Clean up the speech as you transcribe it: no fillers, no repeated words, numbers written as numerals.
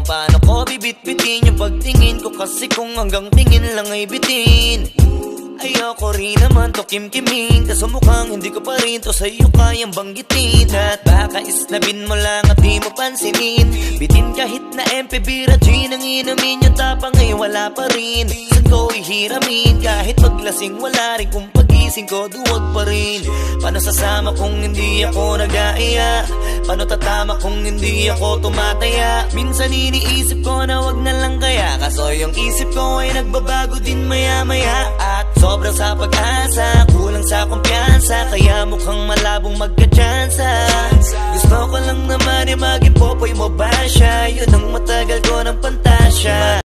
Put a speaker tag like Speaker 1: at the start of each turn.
Speaker 1: paano ko bibit-bitin yung pagtingin ko? Kasi kung hanggang tingin lang ay bitin, ayoko rin naman to kim-kimin. Kaso mukhang hindi ko pa rin to sa'yo kayang banggitin. At baka isnabin mo lang at di mo pansinin. Bitin kahit na MP Bira Gin ang inumin, yung tapang ay wala pa rin. Saan ko ihiramin? Kahit paglasing wala rin, kung pagising ko duwag pa rin. Paano sasama kung hindi ako nag-aaya? Paano tatama kung hindi ako tumataya? Minsan iniisip ko na wag na lang kaya, kaso yung isip ko ay nagbabago din maya-maya. At sobrang sa pag-asa, kulang sa kumpiyansa, kaya mukhang malabong magka-tsansa. Gusto ko lang naman maging popoy mo ba siya? Yun ang matagal ko ng pantasya.